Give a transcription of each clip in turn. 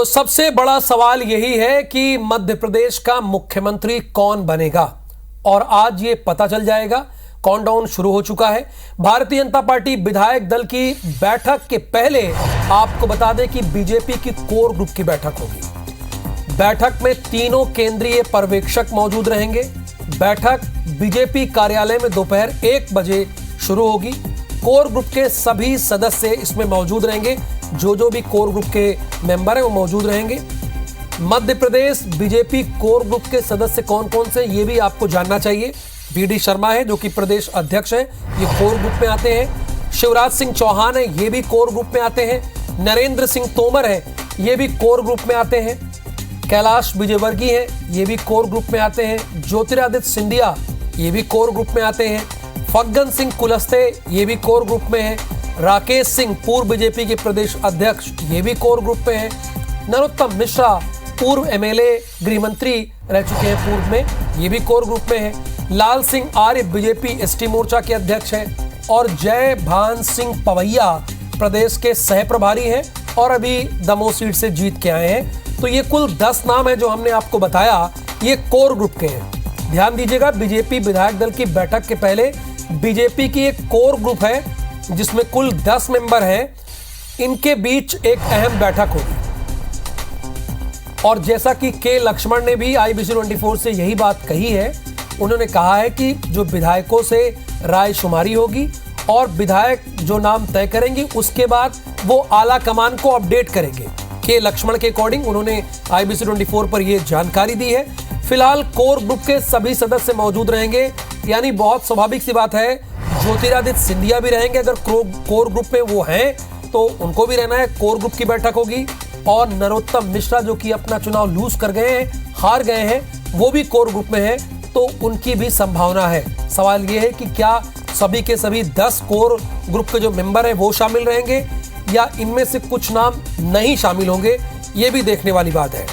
तो सबसे बड़ा सवाल यही है कि मध्य प्रदेश का मुख्यमंत्री कौन बनेगा, और आज ये पता चल जाएगा। काउंटडाउन शुरू हो चुका है। भारतीय जनता पार्टी विधायक दल की बैठक के पहले आपको बता दें कि बीजेपी की कोर ग्रुप की बैठक होगी। बैठक में तीनों केंद्रीय पर्यवेक्षक मौजूद रहेंगे। बैठक बीजेपी कार्यालय में दोपहर 1 बजे शुरू होगी। कोर ग्रुप के सभी सदस्य इसमें मौजूद रहेंगे। जो भी कोर ग्रुप के मेंबर हैं वो मौजूद रहेंगे। Madhya Pradesh BJP core group के सदस्य कौन कौन से, ये भी आपको जानना चाहिए। वी.डी. शर्मा है जो कि प्रदेश अध्यक्ष हैं, ये कोर ग्रुप में आते हैं। शिवराज सिंह चौहान है, ये भी कोर ग्रुप में आते हैं। नरेंद्र सिंह तोमर है, ये भी कोर ग्रुप में आते हैं। कैलाश विजयवर्गीय है, ये भी कोर ग्रुप में आते हैं। ज्योतिरादित्य सिंधिया, ये भी कोर ग्रुप में आते हैं। फग्गन सिंह कुलस्ते, ये भी कोर ग्रुप में है। राकेश सिंह, पूर्व बीजेपी के प्रदेश अध्यक्ष, ये भी कोर ग्रुप में है। नरोत्तम मिश्रा, पूर्व एमएलए गृह मंत्री रह चुके हैं पूर्व में, ये भी कोर ग्रुप में है। लाल सिंह आर्य बीजेपी एसटी मोर्चा के अध्यक्ष हैं, और जय भान सिंह पवैया प्रदेश के सह प्रभारी हैं और अभी दमोह सीट से जीत के आए हैं। तो ये कुल 10 नाम है जो हमने आपको बताया, ये कोर ग्रुप के हैं। ध्यान दीजिएगा, बीजेपी विधायक दल की बैठक के पहले बीजेपी की एक कोर ग्रुप है जिसमें कुल 10 मेंबर हैं, इनके बीच एक अहम बैठक होगी। और जैसा कि के लक्ष्मण ने भी IBC 24 से यही बात कही है, उन्होंने कहा है कि जो विधायकों से राय शुमारी होगी और विधायक जो नाम तय करेंगे उसके बाद वो आला कमान को अपडेट करेंगे। के लक्ष्मण के अकॉर्डिंग उन्होंने IBC 24 पर यह जानकारी दी है। फिलहाल कोर ग्रुप के सभी सदस्य मौजूद रहेंगे, यानी बहुत स्वाभाविक सी बात है, ज्योतिरादित्य सिंधिया भी रहेंगे। अगर कोर ग्रुप में वो हैं तो उनको भी रहना है। कोर ग्रुप की बैठक होगी। और नरोत्तम मिश्रा जो कि अपना चुनाव लूज कर गए हैं, हार गए हैं, वो भी कोर ग्रुप में है, तो उनकी भी संभावना है। सवाल ये है कि क्या सभी के सभी 10 कोर ग्रुप के जो मेंबर हैं वो शामिल रहेंगे या इनमें से कुछ नाम नहीं शामिल होंगे, ये भी देखने वाली बात है।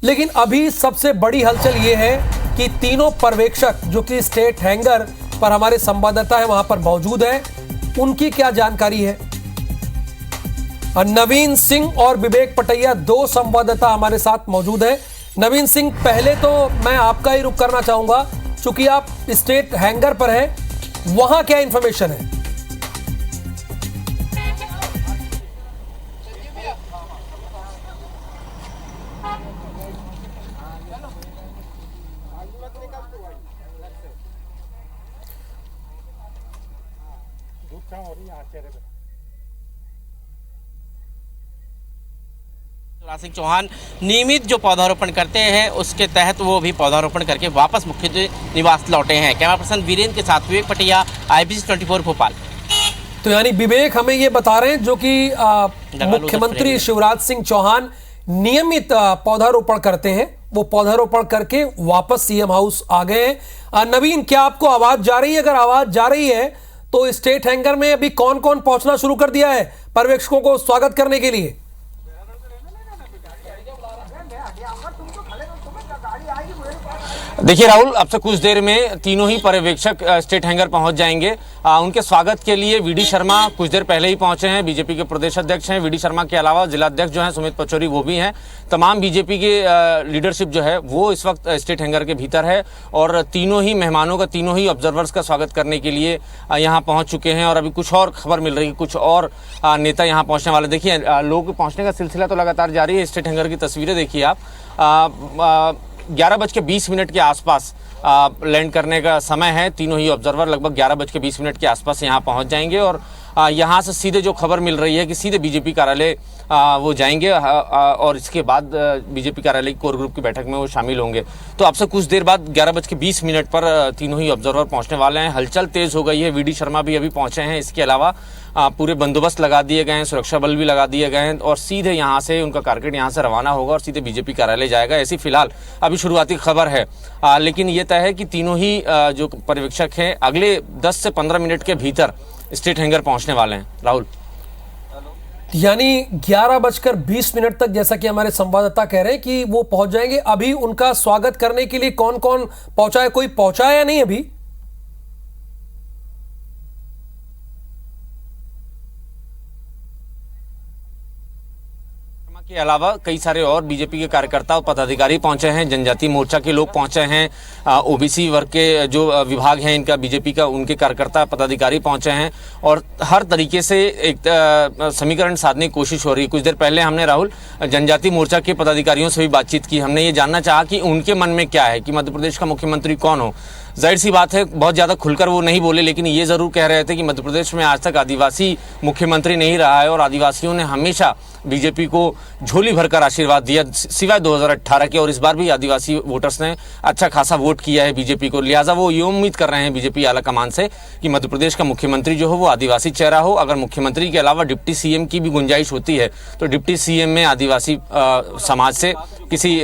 लेकिन अभी सबसे बड़ी हलचल ये है कि तीनों पर्यवेक्षक जो कि स्टेट हैंगर पर हमारे संवाददाता है वहां पर मौजूद है, उनकी क्या जानकारी है। नवीन सिंह और विवेक पटैया, 2 संवाददाता हमारे साथ मौजूद हैं। नवीन सिंह, पहले तो मैं आपका ही रुख करना चाहूंगा, चूंकि आप स्टेट हैंगर पर हैं, वहां क्या इंफॉर्मेशन है। शिवराज सिंह चौहान नियमित जो पौधारोपण करते हैं उसके तहत वो भी पौधारोपण करके वापस मुख्यमंत्री निवास लौटे हैं। कैमरा पर्सन वीरेंद्र के साथ विवेक पटिया, IBC 24 भोपाल। तो यानी विवेक हमें ये बता रहे हैं जो कि मुख्यमंत्री शिवराज सिंह चौहान नियमित पौधारोपण करते हैं, वो पौधारोपण करके वापस सीएम हाउस आ गए हैं। नवीन, क्या आपको आवाज जा रही है? अगर आवाज जा रही है तो स्टेट हैंगर में अभी कौन कौन पहुंचना शुरू कर दिया है पर्यवेक्षकों को स्वागत करने के लिए? देखिए राहुल, अब से कुछ देर में तीनों ही पर्यवेक्षक स्टेट हैंगर पहुंच जाएंगे। उनके स्वागत के लिए वी.डी. शर्मा कुछ देर पहले ही पहुंचे हैं, बीजेपी के प्रदेश अध्यक्ष हैं। वी.डी. शर्मा के अलावा जिला अध्यक्ष जो हैं सुमित पचौरी, वो भी हैं। तमाम बीजेपी के लीडरशिप जो है वो इस वक्त स्टेट हैंगर के भीतर है और तीनों ही मेहमानों का, तीनों ही ऑब्जर्वर्स का स्वागत करने के लिए यहाँ पहुँच चुके हैं। और अभी कुछ और खबर मिल रही है, कुछ और नेता यहाँ पहुँचने वाले। देखिए, लोग पहुँचने का सिलसिला तो लगातार जारी है। स्टेट हैंगर की तस्वीरें देखिए आप। 11:20 के आसपास लैंड करने का समय है। तीनों ही ऑब्जर्वर लगभग 11:20 के आसपास यहाँ पहुँच जाएंगे और यहाँ से सीधे जो खबर मिल रही है कि सीधे बीजेपी कार्यालय वो जाएंगे और इसके बाद बीजेपी कार्यालय की कोर ग्रुप की बैठक में वो शामिल होंगे। तो अब से कुछ देर बाद 11:20 पर तीनों ही ऑब्जर्वर पहुंचने वाले हैं। हलचल तेज हो गई है। वी.डी. शर्मा भी अभी पहुंचे हैं। इसके अलावा पूरे बंदोबस्त लगा दिए गए हैं, सुरक्षा बल भी लगा दिए गए हैं और सीधे यहाँ से उनका कारकेड यहाँ से रवाना होगा और सीधे बीजेपी कार्यालय जाएगा। ऐसी फिलहाल अभी शुरुआती खबर है। लेकिन ये तय है कि तीनों ही जो पर्यवेक्षक हैं अगले 10 से 15 मिनट के भीतर स्टेट हैंगर पहुंचने वाले हैं। राहुल, यानी 11:20 तक, जैसा कि हमारे संवाददाता कह रहे हैं कि वो पहुंच जाएंगे। अभी उनका स्वागत करने के लिए कौन कौन पहुंचा है? कोई पहुंचा है या नहीं अभी? के अलावा कई सारे और बीजेपी के कार्यकर्ता और पदाधिकारी पहुंचे हैं, जनजाति मोर्चा के लोग पहुंचे हैं, ओबीसी वर्ग के जो विभाग हैं इनका बीजेपी का, उनके कार्यकर्ता पदाधिकारी पहुंचे हैं और हर तरीके से एक समीकरण साधने की कोशिश हो रही है। कुछ देर पहले हमने राहुल जनजाति मोर्चा के पदाधिकारियों से भी बातचीत की। हमने ये जानना चाहा कि उनके मन में क्या है कि मध्य प्रदेश का मुख्यमंत्री कौन हो। जाहिर सी बात है बहुत ज़्यादा खुलकर वो नहीं बोले, लेकिन ये ज़रूर कह रहे थे कि मध्य प्रदेश में आज तक आदिवासी मुख्यमंत्री नहीं रहा है और आदिवासियों ने हमेशा बीजेपी को झोली भरकर आशीर्वाद दिया, सिवाय 2018 के, और इस बार भी आदिवासी वोटर्स ने अच्छा खासा वोट किया है बीजेपी को। लिहाजा वो ये उम्मीद कर रहे हैं बीजेपी आलाकमान से कि मध्य प्रदेश का मुख्यमंत्री जो हो वो आदिवासी चेहरा हो। अगर मुख्यमंत्री के अलावा डिप्टी सीएम की भी गुंजाइश होती है तो डिप्टी सीएम में आदिवासी समाज से किसी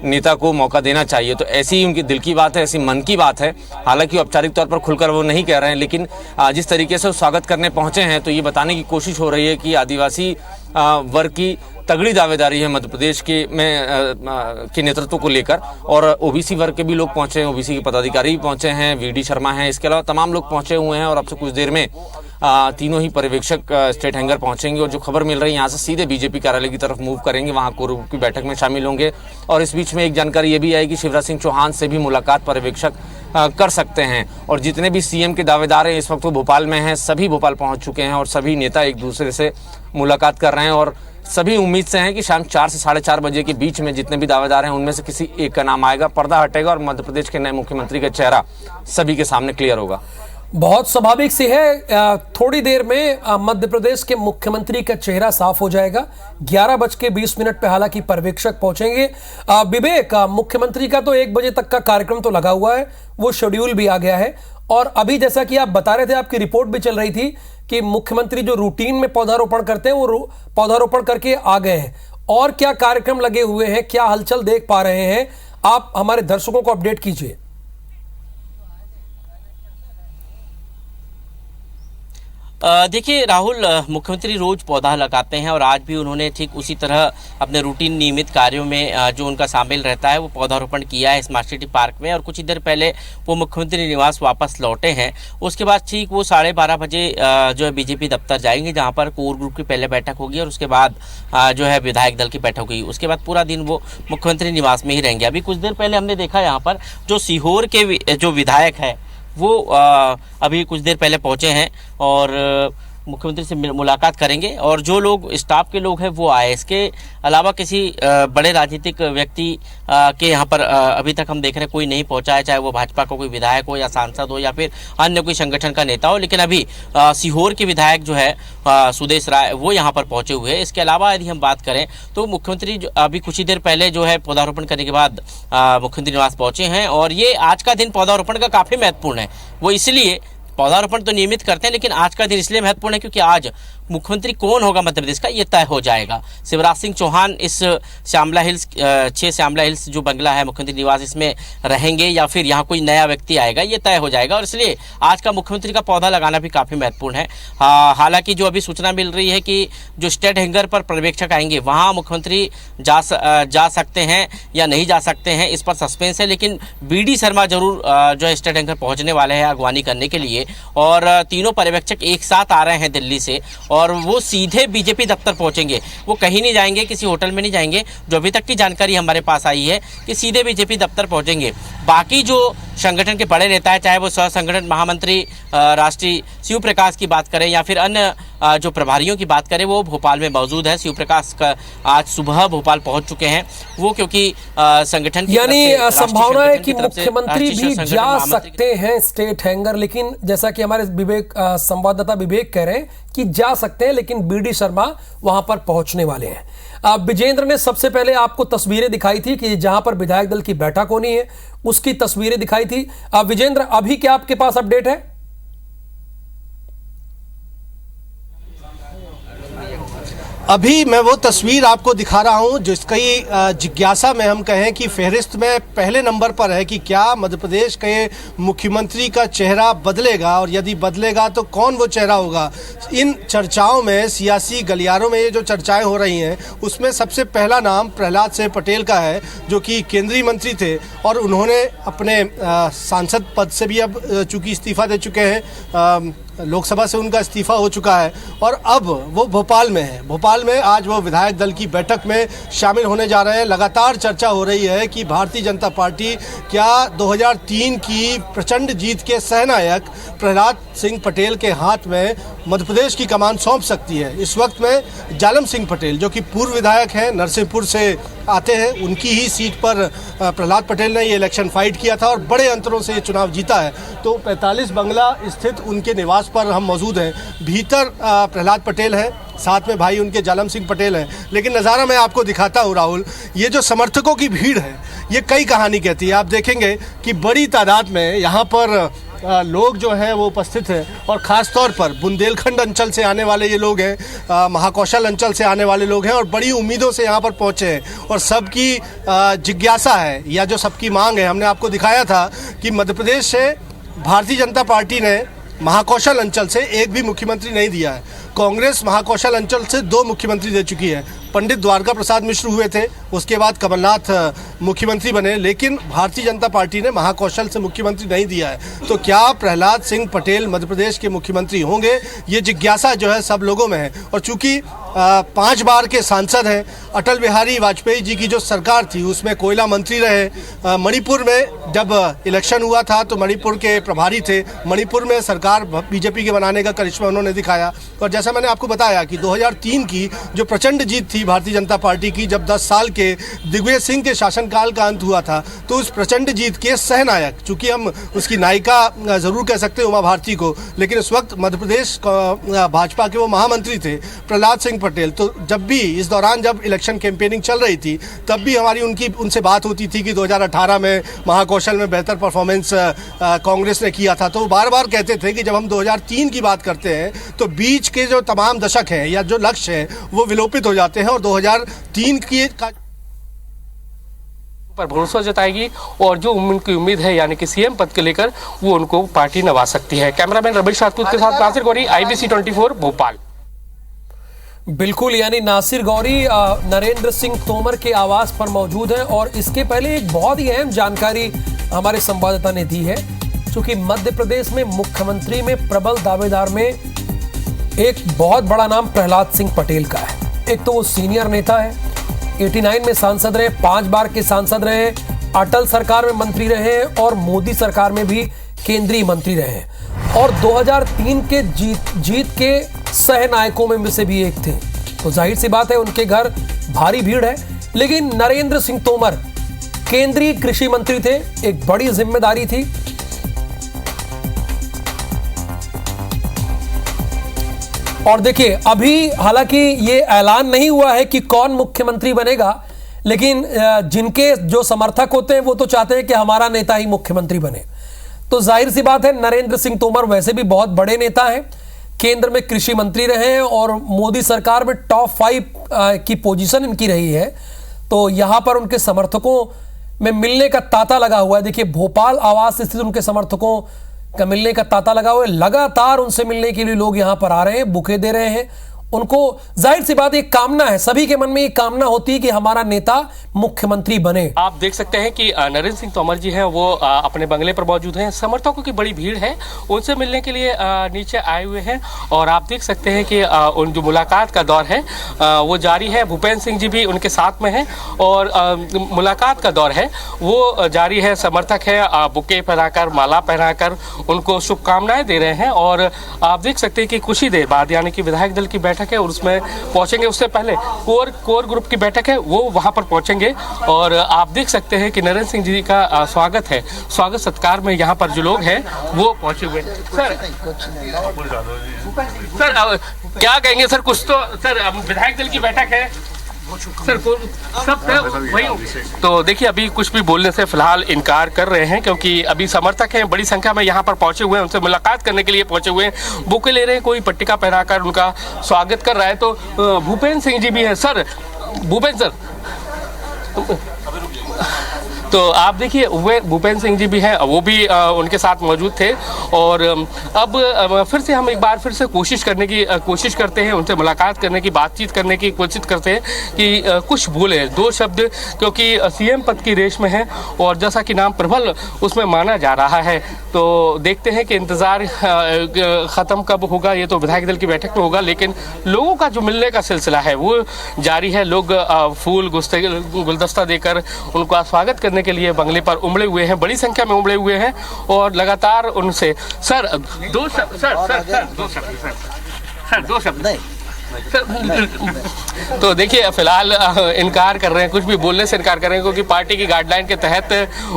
नेता को मौका देना चाहिए। तो ऐसी ही उनकी दिल की बात है, ऐसी मन की बात है। हालांकि औपचारिक तौर पर खुलकर वो नहीं कह रहे हैं, लेकिन जिस तरीके से वो स्वागत करने पहुंचे हैं तो ये बताने की कोशिश हो रही है कि आदिवासी वर्ग की तगड़ी दावेदारी है मध्य प्रदेश के नेतृत्व को लेकर। और ओबीसी वर्ग के भी लोग पहुंचे हैं, ओबीसी के पदाधिकारी भी पहुंचे हैं, वीडी शर्मा हैं, इसके अलावा तमाम लोग पहुंचे हुए हैं और अब से कुछ देर में तीनों ही पर्यवेक्षक स्टेट हैंगर पहुंचेंगे और जो खबर मिल रही है यहाँ से सीधे बीजेपी कार्यालय की तरफ मूव करेंगे, वहाँ कोर ग्रुप की बैठक में शामिल होंगे। और इस बीच में एक जानकारी ये भी आई कि शिवराज सिंह चौहान से भी मुलाकात पर्यवेक्षक कर सकते हैं। और जितने भी सीएम के दावेदार हैं इस वक्त वो भोपाल में हैं, सभी भोपाल पहुंच चुके हैं और सभी नेता एक दूसरे से मुलाकात कर रहे हैं और सभी उम्मीद से हैं कि शाम 4 से 4:30 बजे के बीच में जितने भी दावेदार हैं उनमें से किसी एक का नाम आएगा, पर्दा हटेगा और मध्य प्रदेश के नए मुख्यमंत्री का चेहरा सभी के सामने क्लियर होगा। बहुत स्वाभाविक सी है, थोड़ी देर में मध्य प्रदेश के मुख्यमंत्री का चेहरा साफ हो जाएगा। 11:20 पे हालांकि पर्यवेक्षक पहुंचेंगे। विवेक, मुख्यमंत्री का तो 1 बजे तक का कार्यक्रम तो लगा हुआ है, वो शेड्यूल भी आ गया है और अभी जैसा कि आप बता रहे थे, आपकी रिपोर्ट भी चल रही थी कि मुख्यमंत्री जो रूटीन में पौधारोपण करते हैं वो पौधारोपण करके आ गए हैं। और क्या कार्यक्रम लगे हुए हैं, क्या हलचल देख पा रहे हैं, आप हमारे दर्शकों को अपडेट कीजिए। देखिए राहुल, मुख्यमंत्री रोज पौधा लगाते हैं और आज भी उन्होंने ठीक उसी तरह अपने रूटीन नियमित कार्यों में जो उनका शामिल रहता है वो पौधारोपण किया है स्मार्ट सिटी पार्क में। और कुछ ही देर पहले वो मुख्यमंत्री निवास वापस लौटे हैं। उसके बाद ठीक वो 12:30 बजे जो है बीजेपी दफ्तर जाएंगे, जहां पर कोर ग्रुप की पहले बैठक होगी और उसके बाद जो है विधायक दल की बैठक होगी। उसके बाद पूरा दिन वो मुख्यमंत्री निवास में ही रहेंगे। अभी कुछ देर पहले हमने देखा यहाँ पर जो सीहोर के जो विधायक है वो अभी कुछ देर पहले पहुंचे हैं और मुख्यमंत्री से मुलाकात करेंगे और जो लोग स्टाफ के लोग हैं वो आए। इसके अलावा किसी बड़े राजनीतिक व्यक्ति के यहाँ पर अभी तक हम देख रहे हैं कोई नहीं पहुंचा है, चाहे वो भाजपा का कोई विधायक हो या सांसद हो या फिर अन्य कोई संगठन का नेता हो। लेकिन अभी सीहोर के विधायक जो है सुदेश राय वो यहाँ पर पहुंचे हुए हैं। इसके अलावा यदि हम बात करें तो मुख्यमंत्री अभी कुछ ही देर पहले जो है पौधारोपण करने के बाद मुख्यमंत्री निवास पहुंचे हैं और ये आज का दिन पौधारोपण का काफ़ी महत्वपूर्ण है। वो इसलिए पौधारोपण तो नियमित करते हैं लेकिन आज का दिन इसलिए महत्वपूर्ण है क्योंकि आज मुख्यमंत्री कौन होगा मध्य प्रदेश का ये तय हो जाएगा। शिवराज सिंह चौहान इस श्यामला हिल्स 6 श्यामला हिल्स जो बंगला है मुख्यमंत्री निवास इसमें रहेंगे या फिर यहाँ कोई नया व्यक्ति आएगा ये तय हो जाएगा और इसलिए आज का मुख्यमंत्री का पौधा लगाना भी काफ़ी महत्वपूर्ण है। हालांकि जो अभी सूचना मिल रही है कि जो स्टेट हैंगर पर पर्यवेक्षक आएंगे वहाँ मुख्यमंत्री जा सकते हैं या नहीं जा सकते हैं, इस पर सस्पेंस है। लेकिन बीडी शर्मा जरूर जो है स्टेट हैंगर पहुँचने वाले हैं अगवानी करने के लिए और तीनों पर्यवेक्षक एक साथ आ रहे हैं दिल्ली से और वो सीधे बीजेपी दफ्तर पहुंचेंगे। वो कहीं नहीं जाएंगे, किसी होटल में नहीं जाएंगे। जो अभी तक की जानकारी हमारे पास आई है कि सीधे बीजेपी दफ्तर पहुंचेंगे। बाकी जो संगठन के बड़े नेता है, चाहे वो सह संगठन महामंत्री राष्ट्रीय शिव प्रकाश की बात करें या फिर अन्य जो प्रभारियों की बात करें, वो भोपाल में मौजूद है। शिव प्रकाश का आज सुबह भोपाल पहुंच चुके हैं वो, क्योंकि संगठन की यानी संभावना है कि मुख्यमंत्री भी जा सकते हैं स्टेट हैंगर। लेकिन जैसा कि हमारे विवेक संवाददाता विवेक कह रहे हैं कि जा सकते हैं, लेकिन बीडी शर्मा वहां पर पहुंचने वाले हैं। विजेंद्र ने सबसे पहले आपको तस्वीरें दिखाई थी कि जहां पर विधायक दल की बैठक होनी है उसकी तस्वीरें दिखाई थी। विजेंद्र, अभी क्या आपके पास अपडेट है? अभी मैं वो तस्वीर आपको दिखा रहा हूं जिसकी जिज्ञासा में हम कहें कि फहरिस्त में पहले नंबर पर है कि क्या मध्य प्रदेश के मुख्यमंत्री का चेहरा बदलेगा और यदि बदलेगा तो कौन वो चेहरा होगा। इन चर्चाओं में, सियासी गलियारों में ये जो चर्चाएं हो रही हैं उसमें सबसे पहला नाम प्रहलाद सिंह पटेल का है जो कि केंद्रीय मंत्री थे और उन्होंने अपने सांसद पद से भी अब चूंकि इस्तीफा दे चुके हैं लोकसभा से उनका इस्तीफा हो चुका है और अब वो भोपाल में है। भोपाल में आज वो विधायक दल की बैठक में शामिल होने जा रहे हैं। लगातार चर्चा हो रही है कि भारतीय जनता पार्टी क्या 2003 की प्रचंड जीत के सहनायक प्रहलाद सिंह पटेल के हाथ में मध्य प्रदेश की कमान सौंप सकती है। इस वक्त में जालम सिंह पटेल, जो कि पूर्व विधायक हैं, नरसिंहपुर से आते हैं, उनकी ही सीट पर प्रहलाद पटेल ने ये इलेक्शन फाइट किया था और बड़े अंतरों से ये चुनाव जीता है। तो 45 बंगला स्थित उनके निवास पर हम मौजूद हैं। भीतर प्रहलाद पटेल हैं, साथ में भाई उनके जालम सिंह पटेल हैं। लेकिन नज़ारा मैं आपको दिखाता हूँ राहुल, ये जो समर्थकों की भीड़ है ये कई कहानी कहती है। आप देखेंगे कि बड़ी तादाद में यहाँ पर लोग जो हैं वो उपस्थित हैं और ख़ास तौर पर बुंदेलखंड अंचल से आने वाले ये लोग हैं, महाकौशल अंचल से आने वाले लोग हैं और बड़ी उम्मीदों से यहाँ पर पहुँचे हैं और सबकी जिज्ञासा है या जो सबकी मांग है। हमने आपको दिखाया था कि मध्य प्रदेश से भारतीय जनता पार्टी ने महाकौशल अंचल से एक भी मुख्यमंत्री नहीं दिया है। कांग्रेस महाकौशल अंचल से 2 मुख्यमंत्री दे चुकी है। पंडित द्वारका प्रसाद मिश्र हुए थे, उसके बाद कमलनाथ मुख्यमंत्री बने, लेकिन भारतीय जनता पार्टी ने महाकौशल से मुख्यमंत्री नहीं दिया है। तो क्या प्रहलाद सिंह पटेल मध्य प्रदेश के मुख्यमंत्री होंगे, ये जिज्ञासा जो है सब लोगों में है। और चूंकि 5 बार के सांसद हैं, अटल बिहारी वाजपेयी जी की जो सरकार थी उसमें कोयला मंत्री रहे। मणिपुर में जब इलेक्शन हुआ था तो मणिपुर के प्रभारी थे। मणिपुर में सरकार बीजेपी के बनाने का करिश्मा उन्होंने दिखाया। और जैसा मैंने आपको बताया कि 2003 की जो प्रचंड जीत थी भारतीय जनता पार्टी की, जब 10 साल के दिग्विजय सिंह के शासनकाल का अंत हुआ था, तो उस प्रचंड जीत के सहनायक, चूंकि हम उसकी नायिका जरूर कह सकते हैं उमा भारती को, लेकिन उस वक्त मध्य प्रदेश भाजपा के वो महामंत्री थे प्रहलाद सिंह पटेल। तो जब भी इस दौरान जब इलेक्शन कैंपेनिंग चल रही थी तब भी हमारी उनसे बात होती थी कि 2018 में महाकौशल में बेहतर परफॉर्मेंस कांग्रेस ने किया था। तो वो बार बार कहते थे कि जब हम 2003 की बात करते हैं तो बीच के जो तमाम दशक हैं या जो लक्ष्य हैं वो विलोपित हो जाते हैं और 2003 की पर भरोसा जताएगी और जो उनकी उम्मीद है यानी कि सीएम पद के लेकर वो उनको पार्टी नवा सकती है। कैमरामैन रमेश राजपूत के साथ नासिर गौरी, IBC 24 भोपाल। बिल्कुल, यानी नासिर गौरी नरेंद्र सिंह तोमर के आवास पर मौजूद है और इसके पहले एक बहुत ही अहम जानकारी हमारे संवाददाता ने दी है। चूंकि मध्य प्रदेश में मुख्यमंत्री में प्रबल दावेदार में एक बहुत बड़ा नाम प्रहलाद सिंह पटेल का है। एक तो वो सीनियर नेता है, 89 में सांसद रहे, 5 बार के सांसद रहे, अटल सरकार में मंत्री रहे और मोदी सरकार में भी केंद्रीय मंत्री रहे और 2003 के जीत के सहनायकों में से भी एक थे। तो जाहिर सी बात है उनके घर भारी भीड़ है। लेकिन नरेंद्र सिंह तोमर केंद्रीय कृषि मंत्री थे, एक बड़ी जिम्मेदारी थी। और देखिए, अभी हालांकि ये ऐलान नहीं हुआ है कि कौन मुख्यमंत्री बनेगा, लेकिन जिनके जो समर्थक होते हैं वो तो चाहते हैं कि हमारा नेता ही मुख्यमंत्री बने। तो जाहिर सी बात है नरेंद्र सिंह तोमर वैसे भी बहुत बड़े नेता हैं, केंद्र में कृषि मंत्री रहे हैं और मोदी सरकार में टॉप 5 की पोजीशन इनकी रही है। तो यहां पर उनके समर्थकों में मिलने का तांता लगा हुआ है। देखिए, भोपाल आवास स्थित उनके समर्थकों का मिलने का तांता लगा हुआ है। लगातार उनसे मिलने के लिए लोग यहां पर आ रहे हैं, बुके दे रहे हैं उनको। जाहिर सी बात एक कामना है, सभी के मन में एक कामना होती है कि हमारा नेता मुख्यमंत्री बने। आप देख सकते हैं कि नरेंद्र सिंह तोमर जी हैं वो अपने बंगले पर मौजूद हैं। समर्थकों की बड़ी भीड़ है, उनसे मिलने के लिए नीचे आए हुए हैं और आप देख सकते हैं कि उन जो मुलाकात का दौर है वो जारी है। भूपेंद्र सिंह जी भी उनके साथ में हैं और मुलाकात का दौर है वो जारी है। समर्थक है बुके पहनाकर, माला पहनाकर उनको शुभकामनाएं दे रहे हैं और आप देख सकते हैं कि कुछ ही देर बाद यानी कि विधायक दल की बैठक है और उसमें पहुंचेंगे। उससे पहले कोर ग्रुप की बैठक है वो वहां पर पहुंचेंगे और आप देख सकते हैं कि नरेंद्र सिंह जी का स्वागत है, स्वागत सत्कार में यहाँ पर जो लोग हैं वो पहुंचे हुए हैं। सर क्या कहेंगे सर? कुछ तो सर विधायक दल की बैठक है सर, सब वही। तो देखिए, अभी कुछ भी बोलने से फिलहाल इनकार कर रहे हैं क्योंकि अभी समर्थक हैं बड़ी संख्या में यहाँ पर पहुंचे हुए हैं, उनसे मुलाकात करने के लिए पहुंचे हुए हैं, बुके ले रहे हैं, कोई पट्टिका पहनाकर उनका स्वागत कर रहा है। तो भूपेंद्र सिंह जी भी हैं। सर भूपेंद्र सर, तो आप देखिए भूपेंद्र सिंह जी भी हैं, वो भी उनके साथ मौजूद थे। और अब फिर से हम एक बार फिर से कोशिश करते हैं, उनसे मुलाकात करने की, बातचीत करने की कोशिश करते हैं कि कुछ बोले 2 शब्द, क्योंकि सीएम पद की रेस में है और जैसा कि नाम प्रबल उसमें माना जा रहा है। तो देखते हैं कि इंतज़ार ख़त्म कब होगा, ये तो विधायक दल की बैठक में होगा, लेकिन लोगों का जो मिलने का सिलसिला है वो जारी है। लोग फूल गुलदस्ता देकर उनका स्वागत करने के लिए बंगले पर उमड़े हुए हैं, बड़ी संख्या में उमड़े हुए हैं और लगातार उनसे सर 2 शब्द तो देखिए फिलहाल इनकार कर रहे हैं, कुछ भी बोलने से इनकार कर रहे हैं, क्योंकि पार्टी की गाइडलाइन के तहत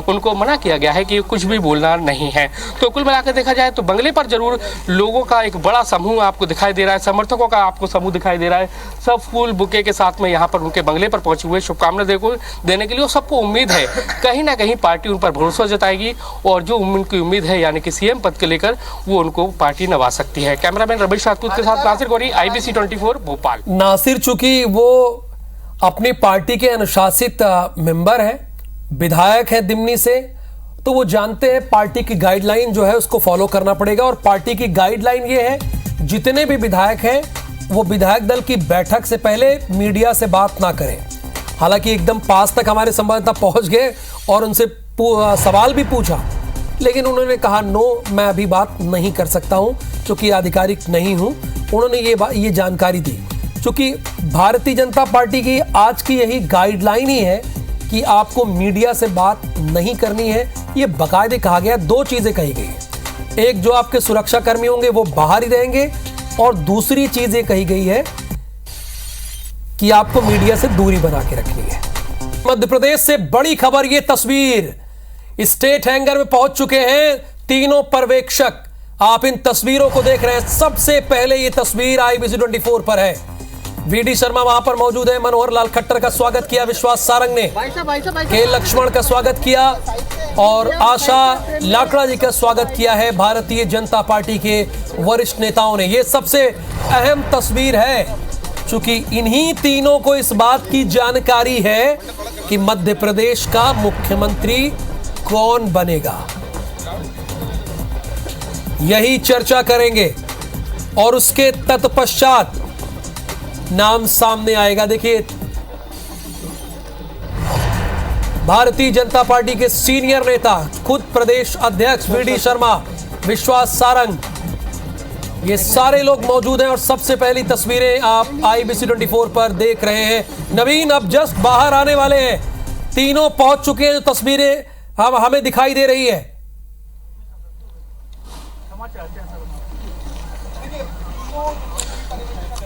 उनको मना किया गया है कि कुछ भी बोलना नहीं है। तो कुल मिलाकर देखा जाए तो बंगले पर जरूर लोगों का एक बड़ा समूह आपको दिखाई दे रहा है, समर्थकों का आपको समूह दिखाई दे रहा है। सब फूल बुके के साथ में यहाँ पर उनके बंगले पर पहुंचे हुए शुभकामना देने के लिए। और सबको उम्मीद है कहीं ना कहीं पार्टी उन पर भरोसा जताएगी और जो उनकी उम्मीद है यानी कि सीएम पद को लेकर वो उनको पार्टी नवा सकती है। कैमरामैन रमेश राजपूत के साथ नासिर गौरी, IBC 24 भोपाल। नासिर, चूंकि वो अपनी पार्टी के अनुशासित मेंबर हैं, विधायक हैं दिमनी से, तो वो जानते हैं पार्टी की गाइडलाइन जो है उसको फॉलो करना पड़ेगा। और पार्टी की गाइडलाइन ये है जितने भी विधायक हैं वो विधायक दल की बैठक से पहले मीडिया से बात ना करें। हालांकि एकदम पास तक हमारे संवाददाता पहुंच गए और उनसे सवाल भी पूछा, लेकिन उन्होंने कहा नो, मैं अभी बात नहीं कर सकता हूं क्योंकि आधिकारिक नहीं हूं। उन्होंने ये जानकारी दी। क्योंकि भारतीय जनता पार्टी की आज की यही गाइडलाइन ही है कि आपको मीडिया से बात नहीं करनी है। ये बाकायदे कहा गया, 2 चीजें कही गई है। एक, जो आपके सुरक्षा कर्मी होंगे वो बाहर ही रहेंगे, और दूसरी चीज ये कही गई है कि आपको मीडिया से दूरी बना के रखनी है। मध्य प्रदेश से बड़ी खबर, ये तस्वीर स्टेट हैंगर में पहुंच चुके हैं तीनों पर्यवेक्षक। आप इन तस्वीरों को देख रहे हैं। सबसे पहले ये तस्वीर IBC 24 पर है। VD शर्मा वहां पर मौजूद है। मनोहर लाल खट्टर का स्वागत किया विश्वास सारंग ने, के लक्ष्मण का स्वागत किया और आशा लाकड़ा जी का स्वागत किया है भारतीय जनता पार्टी के वरिष्ठ नेताओं ने। ये सबसे अहम तस्वीर है क्योंकि इन्हीं तीनों को इस बात की जानकारी है कि मध्य प्रदेश का मुख्यमंत्री कौन बनेगा। यही चर्चा करेंगे और उसके तत्पश्चात नाम सामने आएगा। देखिए, भारतीय जनता पार्टी के सीनियर नेता, खुद प्रदेश अध्यक्ष VD शर्मा, विश्वास सारंग, ये सारे लोग मौजूद हैं। और सबसे पहली तस्वीरें आप IBC 24 पर देख रहे हैं। नवीन अब जस्ट बाहर आने वाले हैं, तीनों पहुंच चुके हैं। जो तस्वीरें हमें दिखाई दे रही है,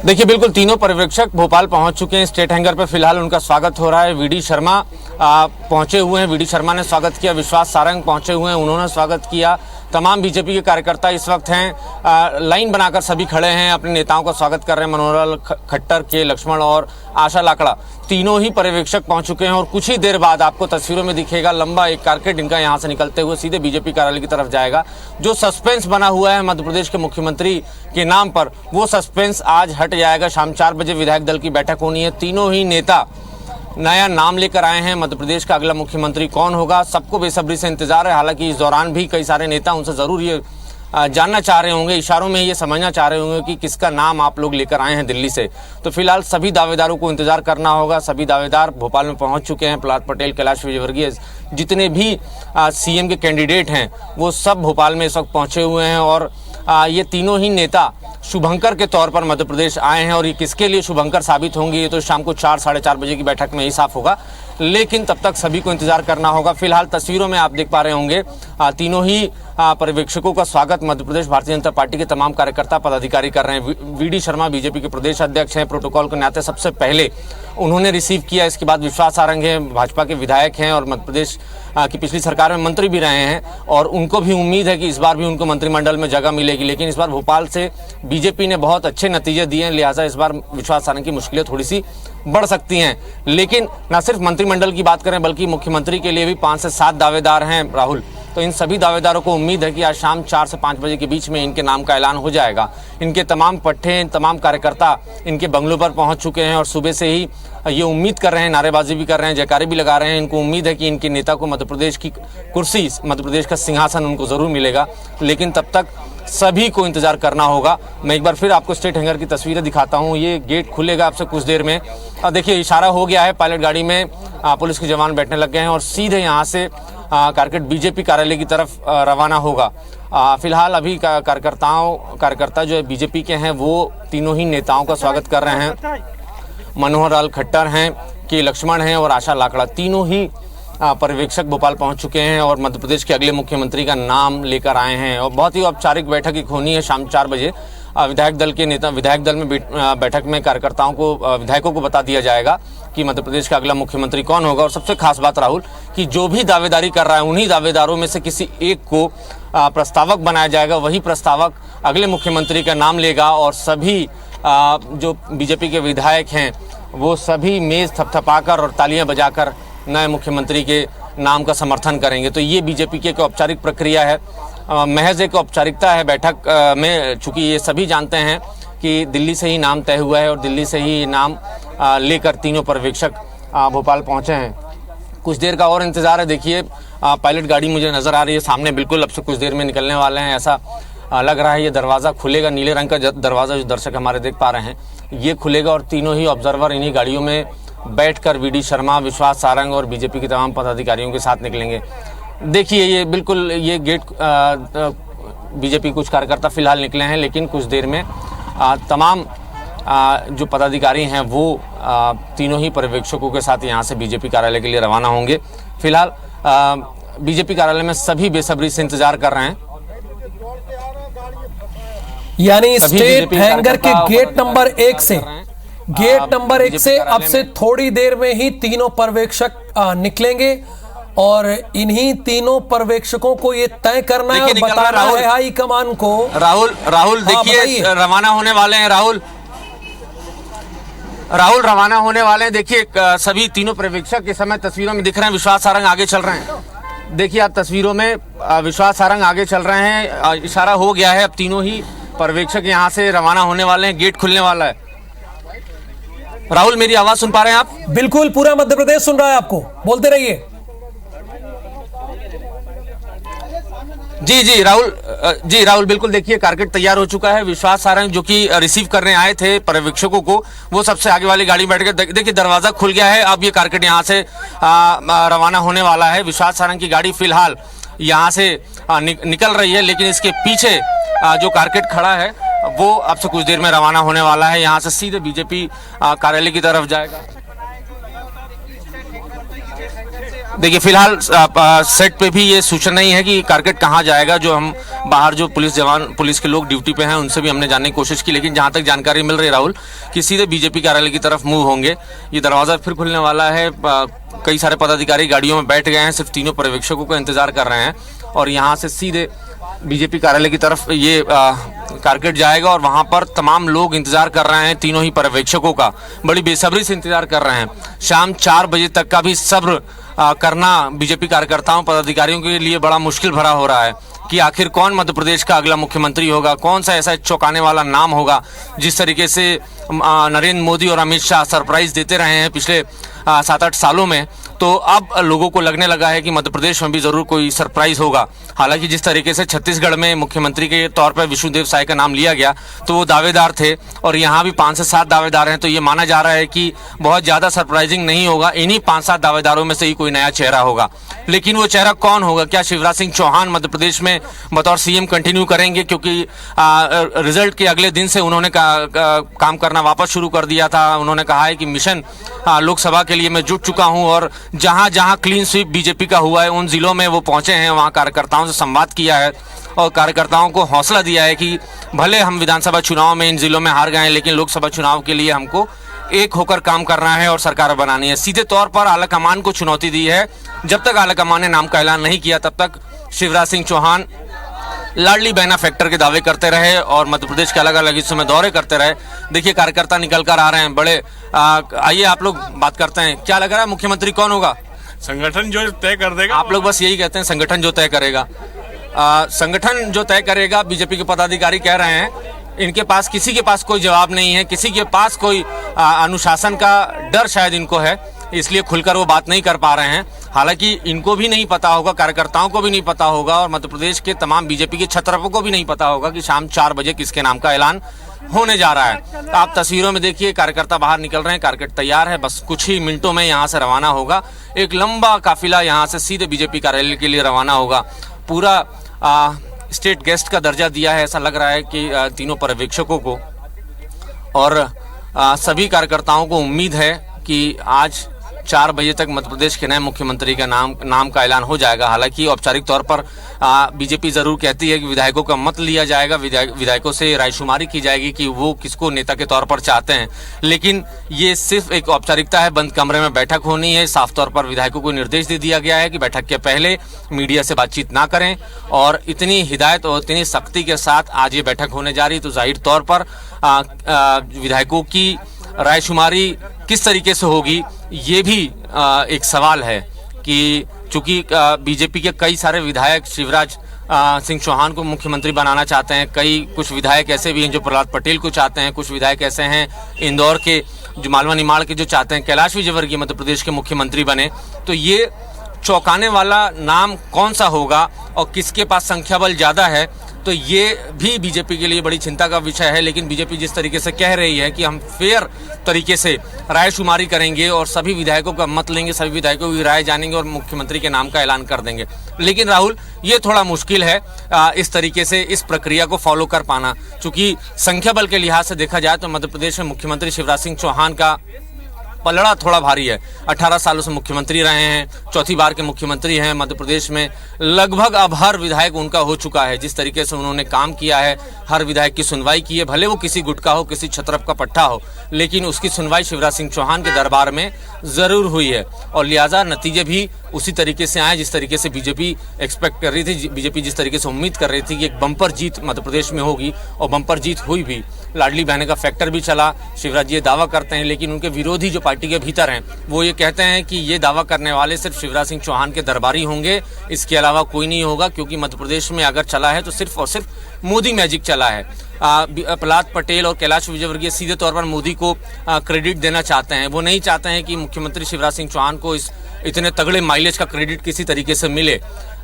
देखिए बिल्कुल तीनों पर्यवेक्षक भोपाल पहुंच चुके हैं। स्टेट हैंगर पे फिलहाल उनका स्वागत हो रहा है। VD शर्मा पहुंचे हुए हैं, VD शर्मा ने स्वागत किया। विश्वास सारंग पहुंचे हुए हैं, उन्होंने स्वागत किया। तमाम बीजेपी के कार्यकर्ता इस वक्त हैं, लाइन बनाकर सभी खड़े हैं, अपने नेताओं का स्वागत कर रहे हैं। मनोहर खट्टर, के लक्ष्मण और आशा लाकड़ा, तीनों ही पर्यवेक्षक पहुंच चुके हैं। और कुछ ही देर बाद आपको तस्वीरों में दिखेगा लंबा एक कारकेट इनका यहाँ से निकलते हुए सीधे बीजेपी कार्यालय की तरफ जाएगा। जो सस्पेंस बना हुआ है मध्य प्रदेश के मुख्यमंत्री के नाम पर, वो सस्पेंस आज हट जाएगा। शाम 4 बजे विधायक दल की बैठक होनी है। तीनों ही नेता नया नाम लेकर आए हैं। मध्य प्रदेश का अगला मुख्यमंत्री कौन होगा, सबको बेसब्री से इंतजार है। हालांकि इस दौरान भी कई सारे नेता उनसे जरूर ये जानना चाह रहे होंगे, इशारों में ये समझना चाह रहे होंगे कि किसका नाम आप लोग लेकर आए हैं दिल्ली से। तो फिलहाल सभी दावेदारों को इंतजार करना होगा। सभी दावेदार भोपाल में पहुंच चुके हैं। प्रहलाद पटेल, कैलाश विजयवर्गीय, जितने भी सीएम के कैंडिडेट हैं वो सब भोपाल में इस वक्त पहुंचे हुए हैं। और ये तीनों ही नेता शुभंकर के तौर पर मध्य प्रदेश आए हैं। और ये किसके लिए शुभंकर साबित होंगे ये तो शाम को 4 साढ़े 4 बजे की बैठक में ही साफ होगा, लेकिन तब तक सभी को इंतजार करना होगा। फिलहाल तस्वीरों में आप देख पा रहे होंगे तीनों ही पर्यवेक्षकों का स्वागत मध्य प्रदेश भारतीय जनता पार्टी के तमाम कार्यकर्ता पदाधिकारी कर रहे हैं। VD शर्मा बीजेपी के प्रदेश अध्यक्ष हैं, प्रोटोकॉल के नाते सबसे पहले उन्होंने रिसीव किया। इसके बाद विश्वास सारंग हैं, भाजपा के विधायक हैं और मध्य प्रदेश की पिछली सरकार में मंत्री भी रहे हैं। और उनको भी उम्मीद है कि इस बार भी उनको मंत्रिमंडल में जगह मिलेगी। लेकिन इस बार भोपाल से बीजेपी ने बहुत अच्छे नतीजे दिए हैं, लिहाजा इस बार विश्वास सारंग की मुश्किलें थोड़ी सी बढ़ सकती हैं। लेकिन न सिर्फ मंत्रिमंडल की बात करें बल्कि मुख्यमंत्री के लिए भी 5 से 7 दावेदार हैं राहुल, तो इन सभी दावेदारों को उम्मीद है कि आज शाम 4 से 5 बजे के बीच में इनके नाम का ऐलान हो जाएगा। इनके तमाम पट्टे, तमाम कार्यकर्ता इनके बंगलों पर पहुंच चुके हैं और सुबह से ही ये उम्मीद कर रहे हैं, नारेबाजी भी कर रहे हैं, जयकारे भी लगा रहे हैं। इनको उम्मीद है कि इनके नेता को मध्य प्रदेश की कुर्सी, मध्य प्रदेश का सिंहासन उनको ज़रूर मिलेगा, लेकिन तब तक सभी को इंतजार करना होगा। मैं एक बार फिर आपको स्टेट हैंगर की तस्वीरें दिखाता हूं। ये गेट खुलेगा आपसे कुछ देर में। देखिए इशारा हो गया है, पायलट गाड़ी में पुलिस के जवान बैठने लग गए हैं और सीधे यहाँ से कारकेट बीजेपी कार्यालय की तरफ रवाना होगा। फिलहाल अभी कार्यकर्ता जो है बीजेपी के हैं वो तीनों ही नेताओं का स्वागत कर रहे हैं। मनोहर लाल खट्टर हैं, के लक्ष्मण हैं और आशा लाकड़ा, तीनों ही पर्यवेक्षक भोपाल पहुंच चुके हैं और मध्य प्रदेश के अगले मुख्यमंत्री का नाम लेकर आए हैं। और बहुत ही औपचारिक बैठक एक होनी है शाम 4 बजे। विधायक दल के नेता, विधायक दल में बैठक में कार्यकर्ताओं को, विधायकों को बता दिया जाएगा कि मध्य प्रदेश का अगला मुख्यमंत्री कौन होगा। और सबसे खास बात राहुल, कि जो भी दावेदारी कर रहा है उन्हीं दावेदारों में से किसी एक को प्रस्तावक बनाया जाएगा। वही प्रस्तावक अगले मुख्यमंत्री का नाम लेगा और सभी जो बीजेपी के विधायक हैं वो सभी मेज थपथपाकर और तालियां बजाकर नए मुख्यमंत्री के नाम का समर्थन करेंगे। तो ये बीजेपी की एक औपचारिक प्रक्रिया है, महज एक औपचारिकता है बैठक में, चूंकि ये सभी जानते हैं कि दिल्ली से ही नाम तय हुआ है और दिल्ली से ही नाम लेकर तीनों पर्यवेक्षक भोपाल पहुंचे हैं। कुछ देर का और इंतजार है। देखिए पायलट गाड़ी मुझे नजर आ रही है सामने, बिल्कुल अब से कुछ देर में निकलने वाले हैं, ऐसा लग रहा है। ये दरवाज़ा खुलेगा, नीले रंग का दरवाज़ा जो दर्शक हमारे देख पा रहे हैं, ये खुलेगा और तीनों ही ऑब्जर्वर इन्हीं गाड़ियों में बैठकर वीडी शर्मा, विश्वास सारंग और बीजेपी के तमाम पदाधिकारियों के साथ निकलेंगे। देखिए ये बिल्कुल ये गेट बीजेपी कुछ कार्यकर्ता फिलहाल निकले हैं, लेकिन कुछ देर में तमाम जो पदाधिकारी हैं वो तीनों ही पर्यवेक्षकों के साथ यहाँ से बीजेपी कार्यालय के लिए रवाना होंगे। फिलहाल बीजेपी कार्यालय में सभी बेसब्री से इंतजार कर रहे हैं। यानी स्टेट हैंगर के गेट नंबर 1 से अब से थोड़ी देर में ही तीनों पर्यवेक्षक निकलेंगे और इन्हीं तीनों पर्यवेक्षकों को ये तय करना है और बताना है हाई कमान को। राहुल देखिए रवाना होने वाले हैं। राहुल रवाना होने वाले हैं। देखिए सभी तीनों पर्यवेक्षक इस समय तस्वीरों में दिख रहे हैं। विश्वास सारंग आगे चल रहे हैं। देखिए आप तस्वीरों में विश्वास सारंग आगे चल रहे हैं। इशारा हो गया है, अब तीनों ही पर्यवेक्षक यहाँ से रवाना होने वाले हैं। गेट खुलने वाला है। राहुल मेरी आवाज सुन पा रहे हैं आप? बिल्कुल, पूरा मध्य प्रदेश सुन रहा है आपको, बोलते रहिए। जी राहुल बिल्कुल। देखिए कारकेट तैयार हो चुका है। विश्वास सारंग जो कि रिसीव करने आए थे पर्यवेक्षकों को, वो सबसे आगे वाली गाड़ी में बैठ गए। देखिए दरवाजा खुल गया है, अब ये कारकेट यहाँ से रवाना होने वाला है। विश्वास सारंग की गाड़ी फिलहाल यहाँ से निकल रही है, लेकिन इसके पीछे जो कारकेट खड़ा है वो अब से कुछ देर में रवाना होने वाला है। यहाँ से सीधे बीजेपी कार्यालय की तरफ जाएगा। देखिए फिलहाल सेट पे भी ये सूचना नहीं है कि कारकेट कहाँ जाएगा। जो हम बाहर जो पुलिस के लोग ड्यूटी पे हैं उनसे भी हमने जानने की कोशिश की, लेकिन जहाँ तक जानकारी मिल रही है राहुल कि सीधे बीजेपी कार्यालय की तरफ मूव होंगे। ये दरवाज़ा फिर खुलने वाला है। कई सारे पदाधिकारी गाड़ियों में बैठ गए हैं, सिर्फ तीनों पर्यवेक्षकों का इंतजार कर रहे हैं और यहाँ से सीधे बीजेपी कार्यालय की तरफ ये कारकेट जाएगा और वहां पर तमाम लोग इंतजार कर रहे हैं। तीनों ही पर्यवेक्षकों का बड़ी बेसब्री से इंतजार कर रहे हैं। शाम 4 बजे तक का भी सब्र करना बीजेपी कार्यकर्ताओं, पदाधिकारियों के लिए बड़ा मुश्किल भरा हो रहा है कि आखिर कौन मध्य प्रदेश का अगला मुख्यमंत्री होगा, कौन सा ऐसा चौंकाने वाला नाम होगा। जिस तरीके से नरेंद्र मोदी और अमित शाह सरप्राइज देते रहे हैं पिछले 7-8 सालों में, तो अब लोगों को लगने लगा है कि मध्य प्रदेश में भी जरूर कोई सरप्राइज होगा। हालांकि जिस तरीके से छत्तीसगढ़ में मुख्यमंत्री के तौर पर विष्णुदेव साय का नाम लिया गया तो वो दावेदार थे और यहाँ भी 5 से 7 दावेदार हैं, तो ये माना जा रहा है कि बहुत ज़्यादा सरप्राइजिंग नहीं होगा। इन्हीं 5-7 दावेदारों में से ही कोई नया चेहरा होगा। लेकिन वो चेहरा कौन होगा? क्या शिवराज सिंह चौहान मध्य प्रदेश में बतौर सीएम कंटिन्यू करेंगे? क्योंकि रिजल्ट के अगले दिन से उन्होंने काम करना वापस शुरू कर दिया था। उन्होंने कहा है कि मिशन लोकसभा के लिए मैं जुट चुका हूं और जहां जहां क्लीन स्वीप बीजेपी का हुआ है उन जिलों में वो पहुंचे हैं, वहां कार्यकर्ताओं से संवाद किया है और कार्यकर्ताओं को हौसला दिया है कि भले हम विधानसभा चुनाव में इन जिलों में हार गए हैं, लेकिन लोकसभा चुनाव के लिए हमको एक होकर काम करना है और सरकार बनानी है। सीधे तौर पर आलाकमान को चुनौती दी है। जब तक आलाकमान ने नाम का ऐलान नहीं किया तब तक शिवराज सिंह चौहान लाडली बहना फैक्टर के दावे करते रहे और मध्य प्रदेश के अलग अलग हिस्सों में दौरे करते रहे। देखिए कार्यकर्ता निकल कर आ रहे हैं बड़े। आइए आप लोग बात करते हैं, क्या लग रहा है मुख्यमंत्री कौन होगा? संगठन जो तय कर देगा। आप लोग बस यही कहते हैं संगठन जो तय करेगा। संगठन जो तय करेगा, बीजेपी के पदाधिकारी कह रहे हैं। इनके पास किसी के पास कोई जवाब नहीं है, किसी के पास कोई अनुशासन का डर शायद इनको है, इसलिए खुलकर वो बात नहीं कर पा रहे हैं। हालांकि इनको भी नहीं पता होगा, कार्यकर्ताओं को भी नहीं पता होगा और मध्य प्रदेश के तमाम बीजेपी के छत्रपों को भी नहीं पता होगा कि शाम 4 बजे किसके नाम का ऐलान होने जा रहा है। आप तस्वीरों में देखिए, कार्यकर्ता बाहर निकल रहे हैं, कार्यकर्ता तैयार है, बस कुछ ही मिनटों में यहाँ से रवाना होगा। एक लंबा काफिला यहाँ से सीधे बीजेपी कार्यालय के लिए रवाना होगा। पूरा स्टेट गेस्ट का दर्जा दिया है, ऐसा लग रहा है कि तीनों पर्यवेक्षकों को, और सभी कार्यकर्ताओं को उम्मीद है कि आज 4 बजे तक मध्य प्रदेश के नए मुख्यमंत्री का नाम का ऐलान हो जाएगा। हालांकि औपचारिक तौर पर बीजेपी जरूर कहती है कि विधायकों का मत लिया जाएगा, विधायकों से रायशुमारी की जाएगी कि वो किसको नेता के तौर पर चाहते हैं, लेकिन ये सिर्फ एक औपचारिकता है। बंद कमरे में बैठक होनी है। साफ तौर पर विधायकों को निर्देश दे दिया गया है कि बैठक के पहले मीडिया से बातचीत ना करें, और इतनी हिदायत और इतनी सख्ती के साथ आज ये बैठक होने जा रही, तो जाहिर तौर पर विधायकों की रायशुमारी किस तरीके से होगी, ये भी एक सवाल है कि चूंकि बीजेपी के कई सारे विधायक शिवराज सिंह चौहान को मुख्यमंत्री बनाना चाहते हैं, कुछ विधायक ऐसे भी हैं जो प्रहलाद पटेल को चाहते हैं, कुछ विधायक ऐसे हैं इंदौर के जो मालवा निमाड़ के जो चाहते हैं कैलाश विजयवर्गीय मध्य प्रदेश के मुख्यमंत्री बने। तो ये चौंकाने वाला नाम कौन सा होगा और किसके पास संख्या बल ज्यादा है, तो ये भी बीजेपी के लिए बड़ी चिंता का विषय है। लेकिन बीजेपी जिस तरीके से कह रही है कि हम फेयर तरीके से रायशुमारी करेंगे और सभी विधायकों का मत लेंगे, सभी विधायकों की राय जानेंगे और मुख्यमंत्री के नाम का ऐलान कर देंगे, लेकिन राहुल ये थोड़ा मुश्किल है इस तरीके से इस प्रक्रिया को फॉलो कर पाना। चूंकि संख्या बल के लिहाज से देखा जाए तो मध्य प्रदेश में मुख्यमंत्री शिवराज सिंह चौहान का पलड़ा थोड़ा भारी है। 18 सालों से मुख्यमंत्री रहे हैं, चौथी बार के मुख्यमंत्री हैं मध्य प्रदेश में। लगभग अब हर विधायक उनका हो चुका है। जिस तरीके से उन्होंने काम किया है, हर विधायक की सुनवाई की है, भले वो किसी गुट का हो, किसी छत्रप का पट्टा हो, लेकिन उसकी सुनवाई शिवराज सिंह चौहान के दरबार में जरूर हुई है और लिहाजा नतीजे भी उसी तरीके से आए जिस तरीके से बीजेपी एक्सपेक्ट कर रही थी, बीजेपी जिस तरीके से उम्मीद कर रही थी कि एक बम्पर जीत मध्य प्रदेश में होगी, और बम्पर जीत हुई भी। लाडली बहन का फैक्टर भी चला, शिवराज जी ये दावा करते हैं, लेकिन उनके विरोधी जो पार्टी के भीतर हैं वो ये कहते हैं कि ये दावा करने वाले सिर्फ शिवराज सिंह चौहान के दरबारी होंगे, इसके अलावा कोई नहीं होगा, क्योंकि मध्य प्रदेश में अगर चला है तो सिर्फ और सिर्फ मोदी मैजिक चला है। प्रहलाद पटेल और कैलाश विजयवर्गीय सीधे तौर पर मोदी को क्रेडिट देना चाहते हैं। वो नहीं चाहते हैं कि मुख्यमंत्री शिवराज सिंह चौहान को इस इतने तगड़े माइलेज का क्रेडिट किसी तरीके से मिले।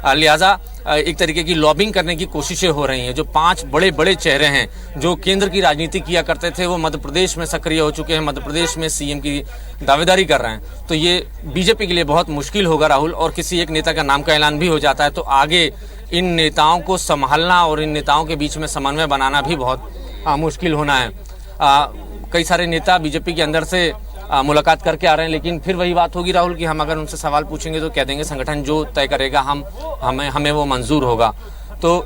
लिहाजा एक तरीके की लॉबिंग करने की कोशिशें हो रही हैं। जो 5 बड़े बड़े चेहरे हैं जो केंद्र की राजनीति किया करते थे, वो मध्य प्रदेश में सक्रिय हो चुके हैं, मध्य प्रदेश में सीएम की दावेदारी कर रहे हैं। तो ये बीजेपी के लिए बहुत मुश्किल होगा राहुल, और किसी एक नेता का नाम का ऐलान भी हो जाता है तो आगे इन नेताओं को संभालना और इन नेताओं के बीच में समन्वय बनाना भी बहुत मुश्किल होना है। कई सारे नेता बीजेपी के अंदर से मुलाकात करके आ रहे हैं, लेकिन फिर वही बात होगी राहुल कि हम अगर उनसे सवाल पूछेंगे तो कह देंगे संगठन जो तय करेगा हमें वो मंजूर होगा। तो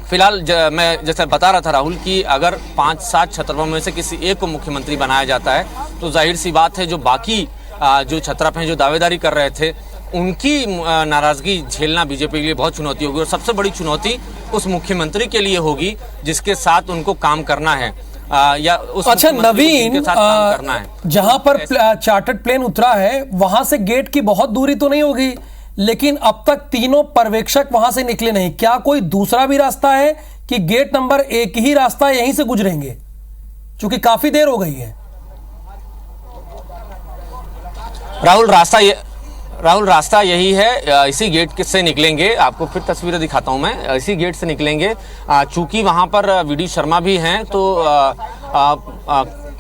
फिलहाल मैं जैसे बता रहा था राहुल कि अगर 5-7 छत्रपों में से किसी एक को मुख्यमंत्री बनाया जाता है तो जाहिर सी बात है जो बाकी जो छत्रप हैं जो दावेदारी कर रहे थे उनकी नाराजगी झेलना बीजेपी के लिए बहुत चुनौती होगी, और सबसे बड़ी चुनौती उस मुख्यमंत्री के लिए होगी जिसके साथ उनको काम करना है या उस अच्छा नवीन, करना है। जहां पर चार्टर्ड प्लेन उतरा है वहां से गेट की बहुत दूरी तो नहीं होगी, लेकिन अब तक तीनों पर्यवेक्षक वहां से निकले नहीं। क्या कोई दूसरा भी रास्ता है कि गेट नंबर 1 ही रास्ता यहीं से गुजरेंगे, क्योंकि काफी देर हो गई है? राहुल रास्ता यही है, इसी गेट से निकलेंगे। आपको फिर तस्वीरें दिखाता हूं मैं, इसी गेट से निकलेंगे। चूंकि वहां पर वीडी शर्मा भी हैं तो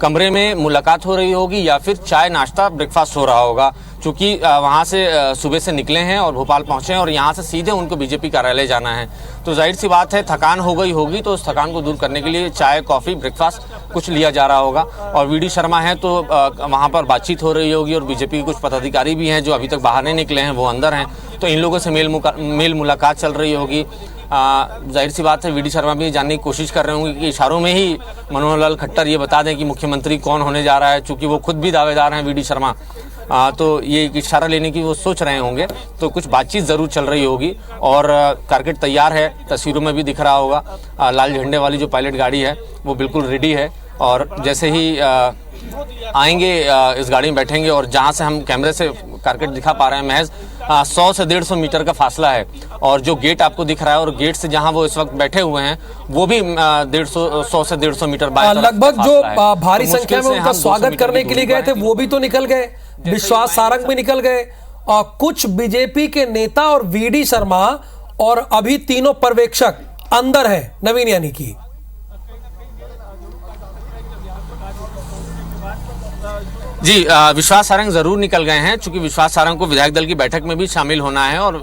कमरे में मुलाकात हो रही होगी या फिर चाय नाश्ता ब्रेकफास्ट हो रहा होगा, चूंकि वहां से सुबह से निकले हैं और भोपाल पहुंचे हैं और यहां से सीधे उनको बीजेपी कार्यालय जाना है। तो जाहिर सी बात है थकान हो गई होगी, तो उस थकान को दूर करने के लिए चाय कॉफी ब्रेकफास्ट कुछ लिया जा रहा होगा। और वीडी शर्मा है तो वहां पर बातचीत हो रही होगी, और बीजेपी के कुछ पदाधिकारी भी हैं जो अभी तक बाहर नहीं निकले हैं, वो अंदर हैं, तो इन लोगों से मेल मुलाकात चल रही होगी। जाहिर सी बात है वीडी शर्मा भी जानने की कोशिश कर रहे होंगे कि इशारों में ही मनोहर लाल खट्टर ये बता दें कि मुख्यमंत्री कौन होने जा रहा है, चूंकि वो खुद भी दावेदार हैं वीडी शर्मा। तो ये एक इशारा लेने की वो सोच रहे होंगे, तो कुछ बातचीत जरूर चल रही होगी। और कारकेट तैयार है, तस्वीरों में भी दिख रहा होगा। लाल झंडे वाली जो पायलट गाड़ी है वो बिल्कुल रेडी है, और जैसे ही आएंगे इस गाड़ी में बैठेंगे और जहां से हम कैमरे से कारकेट दिखा पा रहे हैं, महज 100 से 150 मीटर का फासला है। और जो गेट आपको दिख रहा है और गेट से जहां वो इस वक्त बैठे हुए हैं वो भी 100 से 150 मीटर लगभग जो भारी संख्या में उनका स्वागत करने के लिए गए थे वो भी तो निकल गए, विश्वास सारंग भी निकल गए, और कुछ बीजेपी के नेता और वीडी शर्मा और अभी तीनों पर्यवेक्षक अंदर है नवीन यानी कि। जी, विश्वास सारंग जरूर निकल गए हैं, चूंकि विश्वास सारंग को विधायक दल की बैठक में भी शामिल होना है और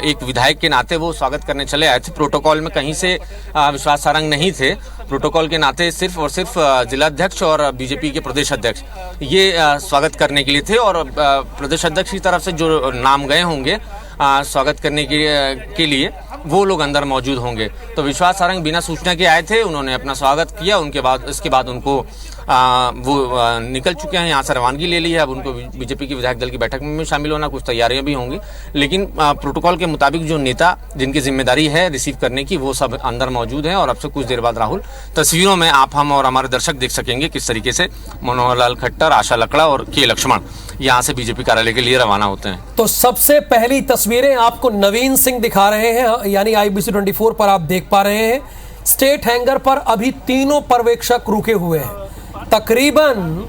एक विधायक के नाते वो स्वागत करने चले आए थे। प्रोटोकॉल में कहीं से विश्वास सारंग नहीं थे, प्रोटोकॉल के नाते सिर्फ और सिर्फ जिलाध्यक्ष और बीजेपी के प्रदेश अध्यक्ष ये स्वागत करने के लिए थे। और प्रदेश अध्यक्ष की तरफ से जो नाम गए होंगे स्वागत करने के लिए वो लोग अंदर मौजूद होंगे। तो विश्वास सारंग बिना सूचना के आए थे, उन्होंने अपना स्वागत किया, उनके बाद इसके बाद उनको वो निकल चुके हैं, यहाँ से रवानगी ले ली है। अब उनको बीजेपी की विधायक दल की बैठक में शामिल होना, कुछ तैयारियां भी होंगी, लेकिन प्रोटोकॉल के मुताबिक जो नेता जिनकी जिम्मेदारी है रिसीव करने की वो सब अंदर मौजूद हैं। और अब से कुछ देर बाद राहुल तस्वीरों में आप, हम और हमारे दर्शक देख सकेंगे किस तरीके से मनोहर लाल खट्टर, आशा लकड़ा और के लक्ष्मण यहाँ से बीजेपी कार्यालय के लिए रवाना होते हैं। तो सबसे पहली तस्वीरें आपको नवीन सिंह दिखा रहे हैं, यानी IBC 24 पर आप देख पा रहे हैं। स्टेट हैंगर पर अभी तीनों पर्यवेक्षक रुके हुए हैं, तकरीबन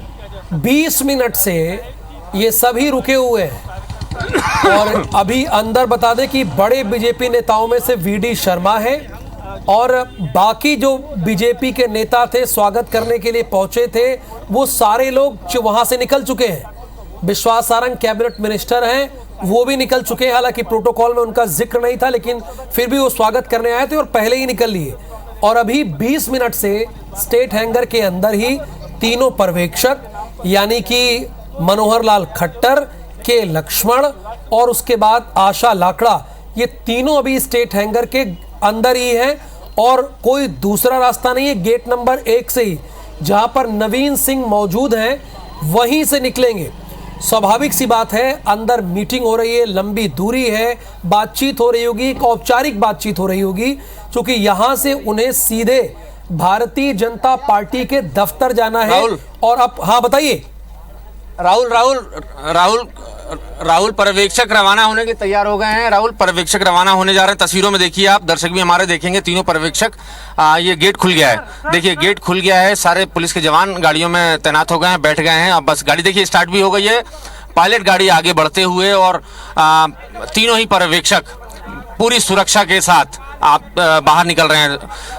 20 मिनट से ये सभी रुके हुए हैं। और अभी अंदर बता दें कि बड़े बीजेपी नेताओं में से वीडी शर्मा है और बाकी जो बीजेपी के नेता थे स्वागत करने के लिए पहुंचे थे वो सारे लोग वहां से निकल चुके हैं। विश्वास सारंग कैबिनेट मिनिस्टर हैं, वो भी निकल चुके हैं, हालांकि प्रोटोकॉल में उनका जिक्र नहीं था लेकिन फिर भी वो स्वागत करने आए थे और पहले ही निकल लिए। और अभी 20 मिनट से स्टेट हैंगर के अंदर ही तीनों पर्यवेक्षक यानी कि मनोहर लाल खट्टर, के लक्ष्मण और उसके बाद आशा लाकड़ा, ये तीनों अभी स्टेट हैंगर के अंदर ही हैं और कोई दूसरा रास्ता नहीं है। गेट नंबर 1 से ही जहां पर नवीन सिंह मौजूद हैं वहीं से निकलेंगे। स्वाभाविक सी बात है, अंदर मीटिंग हो रही है, लंबी दूरी है, बातचीत हो रही होगी, एक औपचारिक बातचीत हो रही होगी, क्योंकि यहां से उन्हें सीधे भारतीय जनता पार्टी के दफ्तर जाना है। और अब हाँ बताइए। राहुल पर्यवेक्षक रवाना होने के तैयार हो गए हैं। राहुल पर्यवेक्षक रवाना होने जा रहे हैं। तस्वीरों में देखिए आप, दर्शक भी हमारे देखेंगे, तीनों पर्यवेक्षक। ये गेट खुल गया है, देखिए गेट खुल गया है, सारे पुलिस के जवान गाड़ियों में तैनात हो गए हैं, बैठ गए हैं। अब बस गाड़ी देखिए स्टार्ट भी हो गई है, पायलट गाड़ी आगे बढ़ते हुए और तीनों ही पर्यवेक्षक पूरी सुरक्षा के साथ आप बाहर निकल रहे हैं।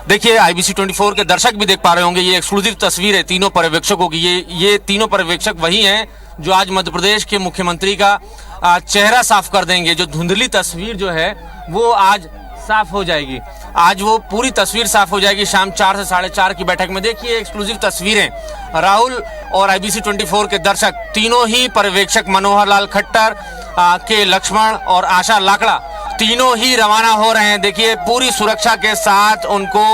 देखिए IBC 24 के दर्शक भी देख पा रहे होंगे, ये एक्सक्लूसिव तस्वीर है तीनों पर्यवेक्षकों की। ये तीनों पर्यवेक्षक वही हैं जो आज मध्य प्रदेश के मुख्यमंत्री का चेहरा साफ कर देंगे। जो धुंधली तस्वीर जो है वो आज साफ हो जाएगी, आज वो पूरी तस्वीर साफ हो जाएगी शाम 4 से 4:30 की बैठक में। देखिए एक्सक्लूसिव तस्वीरें, राहुल और IBC 24 के दर्शक तीनों ही पर्यवेक्षक मनोहर लाल खट्टर, के लक्ष्मण और आशा लाकड़ा तीनों ही रवाना हो रहे हैं। देखिए पूरी सुरक्षा के साथ उनको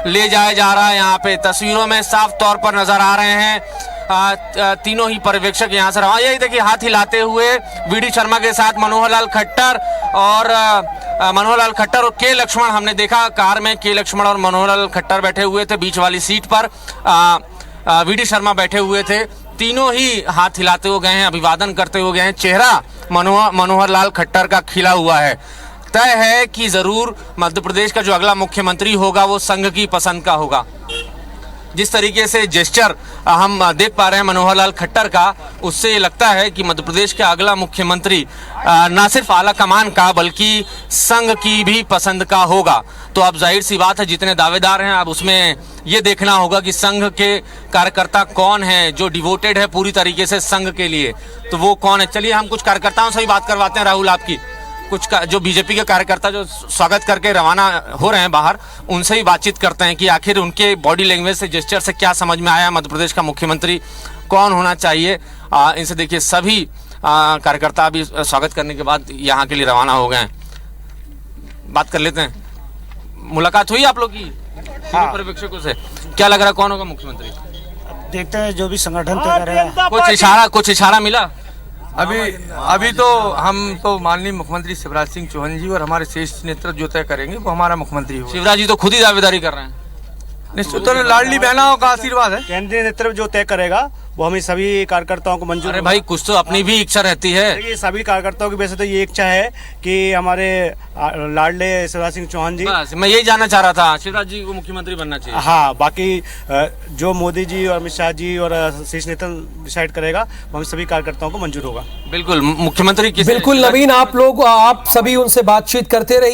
ले जाया जा रहा है। यहाँ पे तस्वीरों में साफ तौर पर नजर आ रहे हैं तीनों ही पर्यवेक्षक यहाँ से रवाना। यही देखिए हाथ हिलाते हुए वीडी शर्मा के साथ मनोहर लाल खट्टर और के लक्ष्मण, हमने देखा कार में के लक्ष्मण और मनोहर लाल खट्टर बैठे हुए थे, बीच वाली सीट पर वीडी शर्मा बैठे हुए थे। तीनों ही हाथ हिलाते हुए गए हैं, अभिवादन करते हुए गए हैं। चेहरा मनोहर लाल खट्टर का खिला हुआ है। तय है कि जरूर मध्य प्रदेश का जो अगला मुख्यमंत्री होगा वो संघ की पसंद का होगा। जिस तरीके से जेस्चर हम देख पा रहे हैं मनोहर लाल खट्टर का, उससे ये लगता है कि मध्य प्रदेश का अगला मुख्यमंत्री न सिर्फ आला कमान का बल्कि संघ की भी पसंद का होगा। तो अब जाहिर सी बात है जितने दावेदार हैं अब उसमें ये देखना होगा कि संघ के कार्यकर्ता कौन है जो डिवोटेड है पूरी तरीके से संघ के लिए, तो वो कौन है। चलिए हम कुछ कार्यकर्ताओं से ही बात करवाते हैं राहुल, आपकी कुछ जो बीजेपी के कार्यकर्ता जो स्वागत करके रवाना हो रहे हैं बाहर, उनसे ही बातचीत करते हैं कि आखिर उनके बॉडी लैंग्वेज से, जेस्चर से क्या समझ में आया, मध्य प्रदेश का मुख्यमंत्री कौन होना चाहिए। इनसे देखिए सभी कार्यकर्ता अभी स्वागत करने के बाद यहाँ के लिए रवाना हो गए हैं। बात कर लेते हैं, मुलाकात हुई आप लोग की पर्यवेक्षकों से, क्या लग रहा है कौन होगा मुख्यमंत्री? देखते हैं जो भी संगठन तय करेगा। कुछ इशारा मिला? अभी तो हम तो माननीय मुख्यमंत्री शिवराज सिंह चौहान जी और हमारे शीर्ष नेतृत्व जो तय करेंगे वो हमारा मुख्यमंत्री होगा। शिवराज जी तो खुद ही दावेदारी कर रहे हैं। निश्चित तौर पर लाडली बहनाओं का आशीर्वाद है। केंद्रीय नेतृत्व जो तय करेगा वो हमें सभी कार्यकर्ताओं को मंजूर अरे होगा। भाई कुछ तो अपनी भी इच्छा रहती है। देखिए सभी कार्यकर्ताओं की वैसे तो ये इच्छा है कि हमारे लाडले शिवराज सिंह चौहान जी, बस मैं यही जानना चाह रहा था, शिवराज जी को मुख्यमंत्री बनना चाहिए। हाँ बाकी जो मोदी जी और अमित शाह जी और शीर्ष नेतृत्व डिसाइड करेगा वो हम सभी कार्यकर्ताओं को मंजूर होगा। बिल्कुल मुख्यमंत्री किसे बिल्कुल नवीन, आप सभी उनसे बातचीत करते रहिए।